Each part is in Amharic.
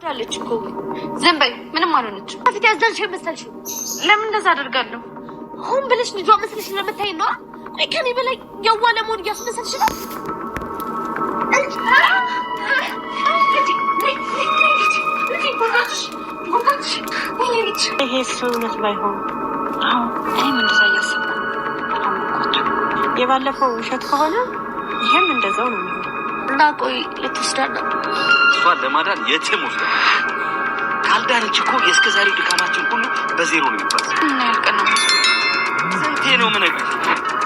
አብዳለች እኮ ዝም በይ ምንም አልሆነች አፍት ያዝዳልሽ መሰልሽ ለምን እንደዛ አደርጋለሁ አሁን ብለሽ ልጇ መስልሽ ለምታይ ነው ቆይ ከኔ በላይ ያዋለ ሞድ ያስመሰልሽ ነው ይሄ ሰውነት ባይሆን አሁን እኔም እንደዛ እያሰብኩ የባለፈው ውሸት ከሆነ ይሄም እንደዛው ነው እና ቆይ ልትወስዳት እሷን ለማዳን የትም ወስዳ ካልዳነች እኮ የእስከዛሬው ድካማችን ሁሉ በዜሮ ነው የሚባል እና ያልቀና ስንቴ ነው የምነግርሽ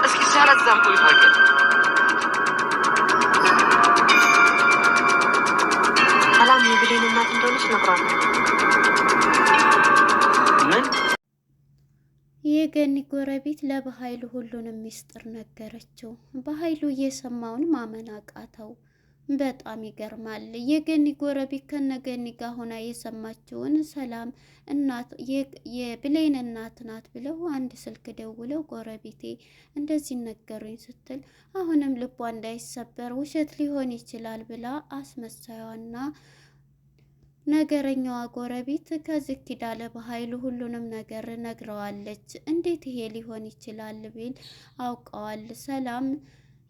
እስኪ ሳላዛም ቆይ ታውቂያለሽ ሰላም የብሌን እናት እንደሆነች ነግሯታል ምን የገኒ ጎረቤት ለበኃይሉ ሁሉንም ሚስጥር ነገረችው። በኃይሉ እየሰማውን ማመን አቃተው። በጣም ይገርማል። የገኒ ጎረቤት ከነገኒ ጋር ሆና የሰማችውን ሰላም እናት የብሌን እናት ናት ብለው አንድ ስልክ ደውለው ጎረቤቴ እንደዚህ ነገሩኝ ስትል አሁንም ልቧ እንዳይሰበር ውሸት ሊሆን ይችላል ብላ አስመሳዩና ነገረኛዋ ጎረቤት ከዚህ ኪዳለ በኃይሉ ሁሉንም ነገር ነግረዋለች። እንዴት ይሄ ሊሆን ይችላል ቢል አውቀዋል። ሰላም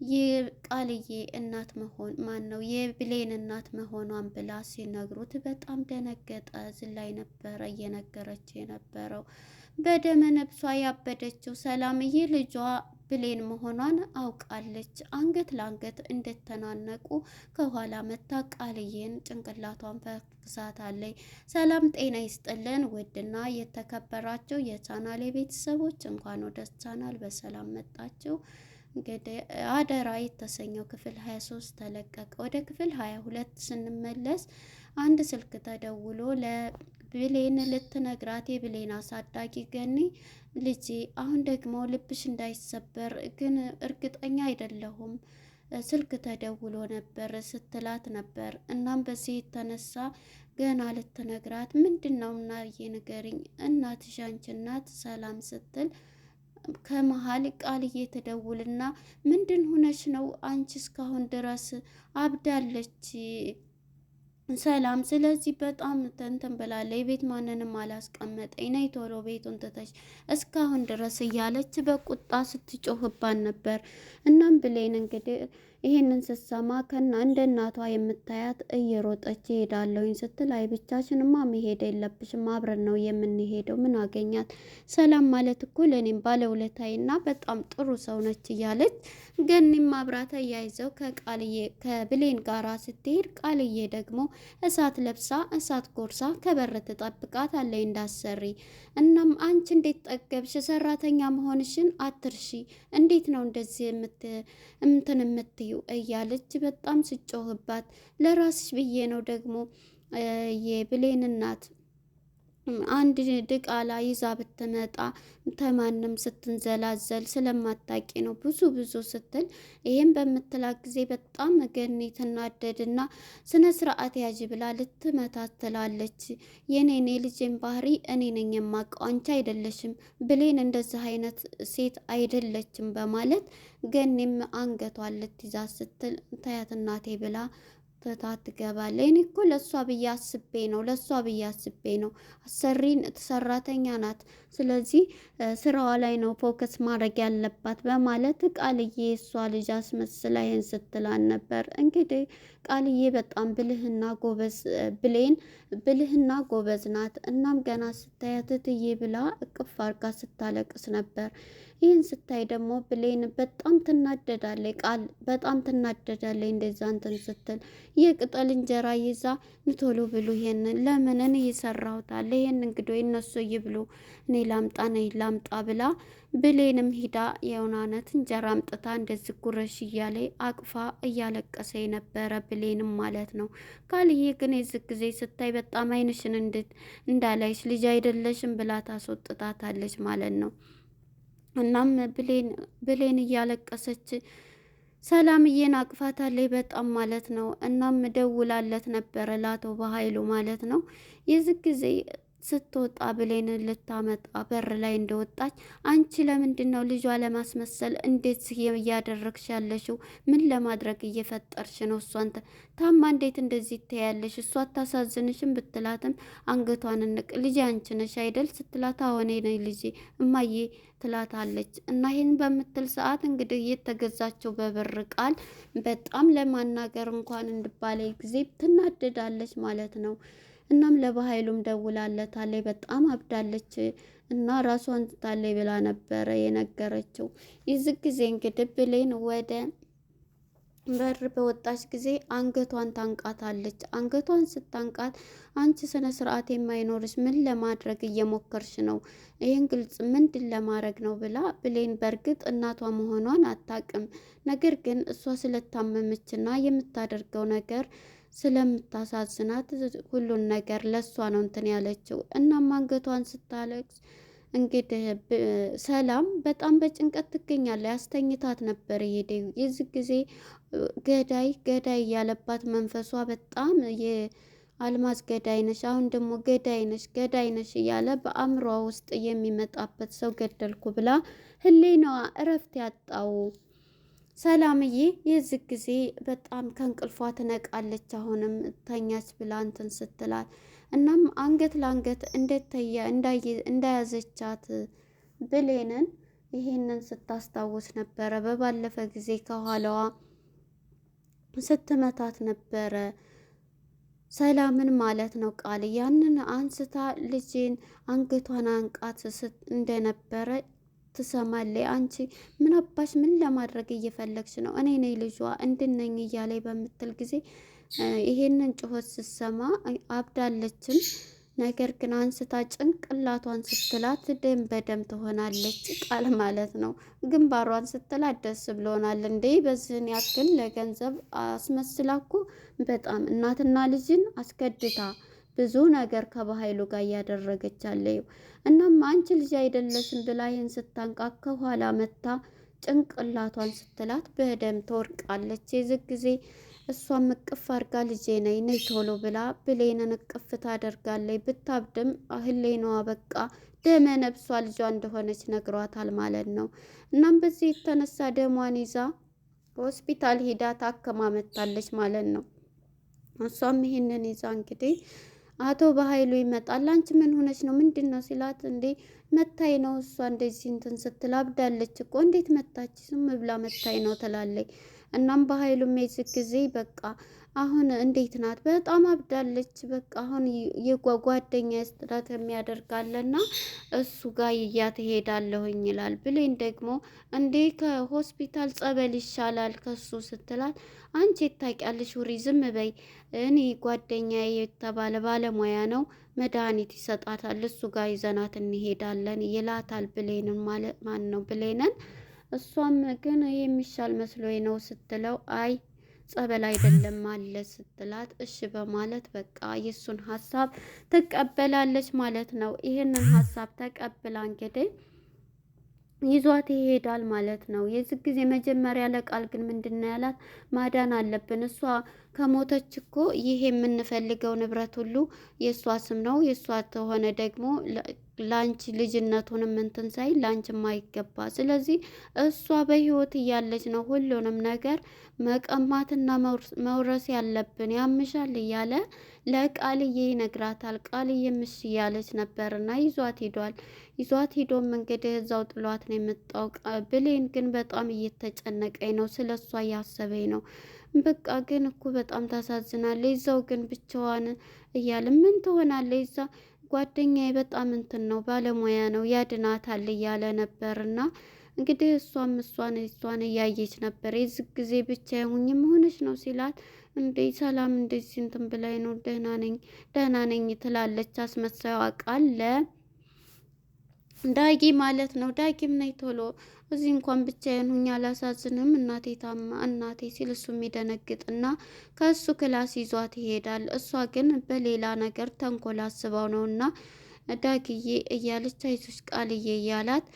የቃልዬ እናት መሆን ነው የብሌን እናት መሆኗን ብላ ሲነግሩት በጣም ደነገጠ። ዝላይ ነበረ እየነገረች የነበረው በደመ ነብሷ ያበደችው ሰላምዬ ልጇ ብሌን መሆኗን አውቃለች። አንገት ለአንገት እንደተናነቁ ከኋላ መታ ቃልዬን ጭንቅላቷን ፈክሳታለች። ሰላም ጤና ይስጥልን ውድና የተከበራችሁ የቻናሌ ቤተሰቦች እንኳን ወደ ቻናል በሰላም መጣችሁ። እንግዲህ አደራ የተሰኘው ክፍል 23 ተለቀቀ። ወደ ክፍል 22 ስንመለስ አንድ ስልክ ተደውሎ ለብሌን ልትነግራት የብሌን አሳዳጊ ገኒ ልጄ አሁን ደግሞ ልብሽ እንዳይሰበር ግን እርግጠኛ አይደለሁም ስልክ ተደውሎ ነበር ስትላት ነበር። እናም በዚህ የተነሳ ገና ልትነግራት ምንድነው እናዬ ንገሪኝ እናትሽ አንቺ እናት ሰላም ስትል ከመሃል ቃልዬ ትደውልና ምንድን ሆነሽ ነው አንቺ እስካሁን ድረስ አብዳለች ሰላም ስለዚህ በጣም ተንተን ብላለች። የቤት ማንንም አላስቀመጠኝ ነይ ቶሎ ቤቱን ትተሽ እስካሁን ድረስ እያለች በቁጣ ስትጮህባን ነበር። እናም ብሌን እንግዲህ ይሄንን ስትሰማ ከና እንደ እናቷ የምታያት እየሮጠች ይሄዳለሁኝ ስትል አይ ብቻሽንማ መሄድ የለብሽም አብረን ነው የምንሄደው ምን አገኛት ሰላም ማለት እኮ ለኔም ባለውለታዬና በጣም ጥሩ ሰው ነች እያለች ገኒም አብራታ ያይዘው ከብሌን ጋራ ስትሄድ ቃልዬ ደግሞ እሳት ለብሳ እሳት ጎርሳ ከበር ትጠብቃታለች እንዳሰሪ። እናም አንቺ እንዴት ጠገብሽ ሰራተኛ መሆንሽን አትርሺ እንዴት ነው እንደዚህ የምትዩ እያለች በጣም ስጮህባት ለራስሽ ብዬ ነው ደግሞ የብሌን እናት አንድ ድቃላ ይዛ ብትመጣ ተማንም ስትንዘላዘል ስለማታቂ ነው ብዙ ስትል ይሄን በምትላት ጊዜ በጣም ገኒ ትናደድና ስነ ስርዓት ያዥ ብላ ልትመታት ትላለች። የኔ ልጅን ባህሪ እኔ ነኝ የማውቀው አንቺ አይደለሽም ብሌን እንደዚህ አይነት ሴት አይደለችም በማለት ገኒም አንገቷን ልትይዛ ስትል ታያት እናቴ ብላ ተታት ትገባለች። እኔ እኮ ለሷ ብዬ አስቤ ነው አሰሪን ሰራተኛ ናት ስለዚህ ስራዋ ላይ ነው ፎከስ ማድረግ ያለባት በማለት ቃልዬ እሷ ልጅ አስመስላ ይሄን ስትላን ነበር። እንግዲህ ቃልዬ በጣም ብልህና ጎበዝ ብሌን ብልህና ጎበዝ ናት። እናም ገና ስታያት እትዬ ብላ እቅፍ አርጋ ስታለቅስ ነበር። ይህን ስታይ ደግሞ ብሌን በጣም ትናደዳለች። ቃል በጣም ትናደዳለች። እንደዛ እንትን ስትል የቅጠል እንጀራ ይዛ ንቶሎ ብሉ ይሄንን ለምን እኔ ይሰራውታል ይሄን እንግዲህ እነሱ ይብሉ እኔ ላምጣ ብላ ብሌንም ሂዳ የውናነት እንጀራ አምጥታ እንደዚህ ጉረሽ እያለ አቅፋ እያለቀሰ የነበረ ብሌንም ማለት ነው። ቃልዬ ግን የዚህ ጊዜ ስታይ በጣም አይንሽን እንዳላይሽ ልጅ አይደለሽም ብላ ታስወጥታታለች ማለት ነው። እናም ብሌን እያለቀሰች ሰላምዬን አቅፋታለች በጣም ማለት ነው። እናም ደውላለት ነበረ ላቶ በኃይሉ ማለት ነው። የዚህ ጊዜ ስትወጣ ብሌን ልታመጣ በር ላይ እንደወጣች አንቺ ለምንድን ነው ልጇ ለማስመሰል እንዴት እያደረግሽ ያለሽው? ምን ለማድረግ እየፈጠርሽ ነው? እሷን ታማ እንዴት እንደዚህ ትያለሽ? እሷ አታሳዝንሽም? ብትላትም አንገቷን እንቅ ልጄ አንቺ ነሽ አይደል ስትላት አሁን ነኝ ልጄ እማዬ ትላታለች። እና ይህን በምትል ሰዓት እንግዲህ እየተገዛቸው በብር ቃል በጣም ለማናገር እንኳን እንድባለ ጊዜ ትናደዳለች ማለት ነው። እናም ለበኃይሉም ደውላለታለች። በጣም አብዳለች እና ራሷን ትታለች ብላ ነበረ የነገረችው። የዚህ ጊዜ እንግዲህ ብሌን ወደ በር በወጣች ጊዜ አንገቷን ታንቃታለች። አንገቷን ስታንቃት አንቺ ስነ ስርዓት የማይኖርሽ ምን ለማድረግ እየሞከርሽ ነው? ይህን ግልጽ ምንድን ለማድረግ ነው ብላ ብሌን በእርግጥ እናቷ መሆኗን አታውቅም። ነገር ግን እሷ ስለታመመችና የምታደርገው ነገር ስለምታሳዝናት ሁሉን ነገር ለሷ ነው እንትን ያለችው። እናም አንገቷን ስታለቅስ እንግዲህ ሰላም በጣም በጭንቀት ትገኛለች። ያስተኝታት ነበር የሄደው። የዚህ ጊዜ ገዳይ ያለባት መንፈሷ በጣም የአልማዝ ገዳይ ነሽ፣ አሁን ደግሞ ገዳይ ነሽ እያለ በአእምሯ ውስጥ የሚመጣበት ሰው ገደልኩ ብላ ህሊናዋ እረፍት ያጣው ሰላምዬ የዚህ ጊዜ በጣም ከእንቅልፏ ትነቃለች። አሁንም ተኛች ብላ እንትን ስትላት እናም አንገት ለአንገት እንዳያዘቻት ብሌንን ይሄንን ስታስታውስ ነበረ። በባለፈ ጊዜ ከኋላዋ ስትመታት ነበረ ሰላምን ማለት ነው። ቃል ያንን አንስታ ልጄን አንገቷን አንቃት እንደነበረ ትሰማለች። አንቺ ምን አባሽ ምን ለማድረግ እየፈለግሽ ነው? እኔ ነኝ ልጇ እንድነኝ እያለኝ በምትል ጊዜ ይሄንን ጩኸት ስትሰማ አብዳለችም። ነገር ግን አንስታ ጭንቅላቷን ስትላት ደም በደም ትሆናለች። ቃል ማለት ነው። ግንባሯን ስትላት ደስ ብሎናል እንዴ በዚህን ያክል ለገንዘብ አስመስላ እኮ በጣም እናትና ልጅን አስገድታ ብዙ ነገር ከበኃይሉ ጋር እያደረገች አለዩ። እናም አንቺ ልጅ አይደለሽም ብላ ይህን ስታንቃት ከኋላ መታ ጭንቅላቷን ስትላት በደም ትወርቃለች። የዚህ ጊዜ እሷም እቅፍ አድርጋ ልጄ ነይ ቶሎ ብላ ብሌንን እቅፍ ታደርጋለች። ብታብድም ህሌናዋ በቃ ደመ ነብሷ ልጇ እንደሆነች ነግሯታል ማለት ነው። እናም በዚህ የተነሳ ደሟን ይዛ ሆስፒታል ሄዳ ታከማ መታለች ማለት ነው። እሷም ይሄንን ይዛ እንግዲህ አቶ በኃይሉ ይመጣል። አንቺ ምን ሆነች ነው ምንድን ነው ሲላት፣ እንዴ መታይ ነው እሷ እንደዚህ እንትን ስትል አብዳለች እኮ እንዴት መታች? ዝም ብላ መታይ ነው ትላለች። እናም በኃይሉም የዚህ ጊዜ በቃ አሁን እንዴት ናት? በጣም አብዳለች። በቃ አሁን የጓደኛ ስጥረት የሚያደርጋለና እሱ ጋር ይያ ትሄዳለሁኝ ይላል። ብሌን ደግሞ እንዴ ከሆስፒታል ጸበል ይሻላል ከሱ ስትላት፣ አንቺ ታውቂያለሽ ውሪ ዝም በይ፣ እኔ ጓደኛ የተባለ ባለሙያ ነው መድኃኒት ይሰጣታል፣ እሱ ጋር ይዘናት እንሄዳለን ይላታል። ብሌንን ማን ነው ብሌንን። እሷም ግን የሚሻል መስሎኝ ነው ስትለው፣ አይ ጸበል አይደለም አለ ስትላት፣ እሺ በማለት በቃ የሱን ሀሳብ ትቀበላለች ማለት ነው። ይህንን ሀሳብ ተቀብላ እንግዲህ ይዟት ይሄዳል ማለት ነው። የዚህ ጊዜ መጀመሪያ ለቃል ግን ምንድነው ያላት? ማዳን አለብን፣ እሷ ከሞተች እኮ ይሄ የምንፈልገው ንብረት ሁሉ የእሷ ስም ነው። የእሷ ተሆነ ደግሞ ላንቺ ልጅነቱንም እንትን ሳይ ላንቺ ማይገባ። ስለዚህ እሷ በህይወት እያለች ነው ሁሉንም ነገር መቀማትና መውረስ ያለብን፣ ያምሻል እያለ ለቃልዬ ይነግራታል። ቃልዬ ምሽ እያለች ነበርና ይዟት ሂዷል። ይዟት ሂዶም እንግዲህ እዛው ጥሏት ነው የመጣው። ብሌን ግን በጣም እየተጨነቀኝ ነው፣ ስለ እሷ እያሰበኝ ነው። በቃ ግን እኮ በጣም ታሳዝናለች። እዛው ግን ብቻዋን እያለ ምን ትሆናለች? እዛ ጓደኛዬ በጣም እንትን ነው ባለሙያ ነው ያድናታል እያለ ነበርና እንግዲህ እሷን እያየች ነበር። የዚህ ጊዜ ብቻ የሁኝም ሆነች ነው ሲላት፣ እንዴ ሰላም እንደዚህ እንትን ብላይ ነው ደህና ነኝ ትላለች። አስመሳዩ ቃል ዳጊ ማለት ነው። ዳጊም ነይ ቶሎ እዚህ እንኳን ብቻዬን ሁኝ አላሳዝንም እናቴ ታማ እናቴ ሲል እሱ የሚደነግጥና ከእሱ ክላስ ይዟት ይሄዳል። እሷ ግን በሌላ ነገር ተንኮል አስበው ነውና ዳግዬ እያለች አይዞሽ ቃልዬ እያላት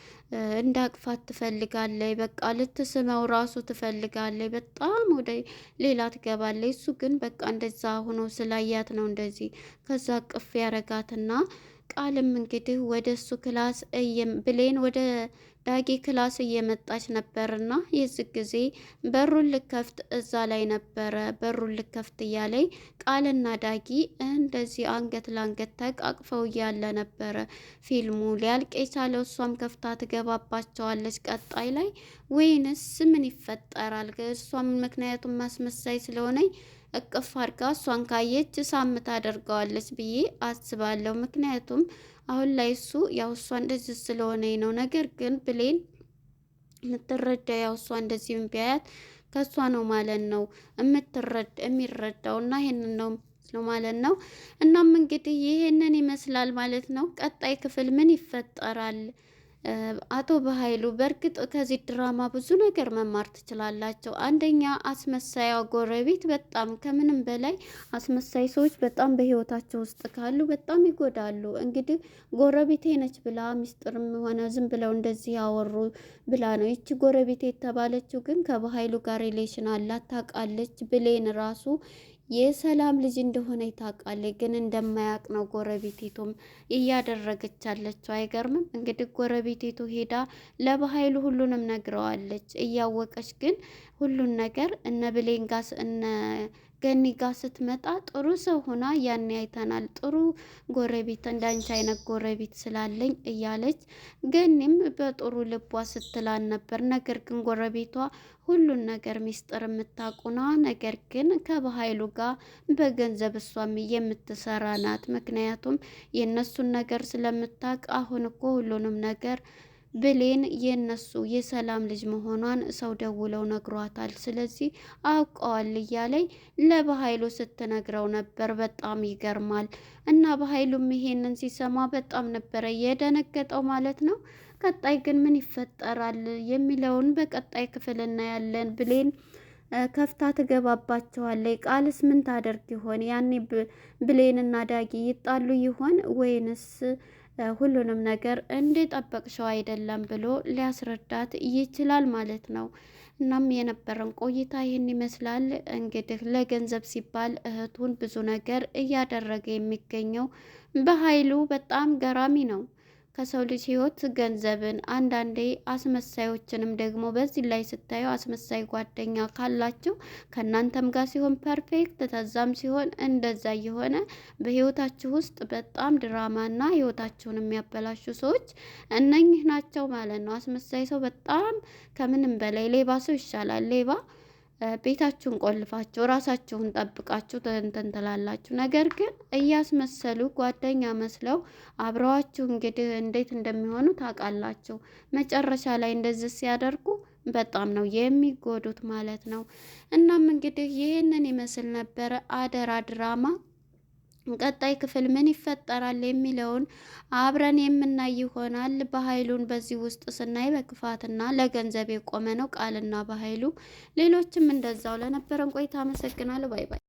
እንዳቅፋት ትፈልጋለች። በቃ ልትስመው ራሱ ትፈልጋለች። በጣም ወደ ሌላ ትገባለች። እሱ ግን በቃ እንደዛ ሆኖ ስላያት ነው እንደዚህ። ከዛ ቅፍ ያረጋትና ቃልም እንግዲህ ወደ እሱ ክላስ ብሌን ወደ ዳጊ ክላስ እየመጣች ነበርና የዚህ ጊዜ በሩን ልከፍት እዛ ላይ ነበረ። በሩን ልከፍት እያለኝ ቃልና ዳጊ እንደዚህ አንገት ለአንገት ተቃቅፈው እያለ ነበረ ፊልሙ ሊያልቅ የቻለው። እሷም ከፍታ ትገባባቸዋለች ቀጣይ ላይ ወይንስ ምን ይፈጠራል? እሷም ምክንያቱም ማስመሳይ ስለሆነኝ እቅፍ አድርጋ እሷን ካየች ሳምት አደርገዋለች ብዬ አስባለሁ። ምክንያቱም አሁን ላይ እሱ ያው እሷ እንደዚህ ስለሆነኝ ነው። ነገር ግን ብሌን የምትረዳ ያው እሷ እንደዚህ ቢያያት ከእሷ ነው ማለት ነው የሚረዳው እና ይሄንን ነው ማለት ነው። እናም እንግዲህ ይሄንን ይመስላል ማለት ነው። ቀጣይ ክፍል ምን ይፈጠራል? አቶ በኃይሉ በእርግጥ ከዚህ ድራማ ብዙ ነገር መማር ትችላላቸው። አንደኛ አስመሳያ ጎረቤት በጣም ከምንም በላይ አስመሳይ ሰዎች በጣም በህይወታቸው ውስጥ ካሉ በጣም ይጎዳሉ። እንግዲህ ጎረቤቴ ነች ብላ ሚስጥርም ሆነ ዝም ብለው እንደዚህ ያወሩ ብላ ነው። ይቺ ጎረቤቴ የተባለችው ግን ከበኃይሉ ጋር ሪሌሽን አላት ታውቃለች። ብሌን ራሱ የሰላም ልጅ እንደሆነ ታውቃለች፣ ግን እንደማያውቅ ነው ጎረቤቴቱም እያደረገች ያለችው። አይገርምም? እንግዲህ ጎረቤቴቱ ሄዳ ለበኃይሉ ሁሉንም ነግረዋለች። እያወቀች ግን ሁሉን ነገር እነ ብሌን ጋር እነ ገኒ ጋር ስትመጣ ጥሩ ሰው ሆና ያኔ አይተናል። ጥሩ ጎረቤት እንዳንቺ አይነት ጎረቤት ስላለኝ እያለች ገኒም በጥሩ ልቧ ስትላን ነበር። ነገር ግን ጎረቤቷ ሁሉን ነገር ሚስጥር የምታቁና ነገር ግን ከበኃይሉ ጋር በገንዘብ እሷም የምትሰራ ናት። ምክንያቱም የእነሱን ነገር ስለምታውቅ አሁን እኮ ሁሉንም ነገር ብሌን የነሱ የሰላም ልጅ መሆኗን ሰው ደውለው ነግሯታል። ስለዚህ አውቀዋል እያለኝ ለበኃይሉ ስትነግረው ነበር። በጣም ይገርማል። እና በኃይሉም ይሄንን ሲሰማ በጣም ነበረ የደነገጠው ማለት ነው። ቀጣይ ግን ምን ይፈጠራል የሚለውን በቀጣይ ክፍል እናያለን። ብሌን ከፍታ ትገባባቸዋለች። ቃልስ ምን ታደርግ ይሆን? ያኔ ብሌንና ዳጊ ይጣሉ ይሆን ወይንስ ሁሉንም ነገር እንደጠበቅሽው አይደለም ብሎ ሊያስረዳት ይችላል ማለት ነው። እናም የነበረን ቆይታ ይህን ይመስላል። እንግዲህ ለገንዘብ ሲባል እህቱን ብዙ ነገር እያደረገ የሚገኘው በኃይሉ በጣም ገራሚ ነው። ከሰው ልጅ ህይወት ገንዘብን አንዳንዴ አስመሳዮችንም ደግሞ በዚህ ላይ ስታዩ አስመሳይ ጓደኛ ካላችሁ ከእናንተም ጋር ሲሆን ፐርፌክት ተዛም ሲሆን እንደዛ የሆነ በህይወታችሁ ውስጥ በጣም ድራማና ህይወታችሁን የሚያበላሹ ሰዎች እነኚህ ናቸው ማለት ነው። አስመሳይ ሰው በጣም ከምንም በላይ ሌባ ሰው ይሻላል። ሌባ ቤታችሁን ቆልፋችሁ ራሳችሁን ጠብቃችሁ እንትን ትላላችሁ። ነገር ግን እያስመሰሉ ጓደኛ መስለው አብረዋችሁ እንግዲህ እንዴት እንደሚሆኑ ታውቃላችሁ። መጨረሻ ላይ እንደዚህ ሲያደርጉ በጣም ነው የሚጎዱት ማለት ነው። እናም እንግዲህ ይህንን ይመስል ነበረ አደራ ድራማ። ቀጣይ ክፍል ምን ይፈጠራል የሚለውን አብረን የምናይ ይሆናል። በኃይሉን በዚህ ውስጥ ስናይ በክፋትና ለገንዘብ የቆመ ነው ቃልና በኃይሉ። ሌሎችም እንደዛው። ለነበረን ቆይታ አመሰግናለሁ። ባይ ባይ።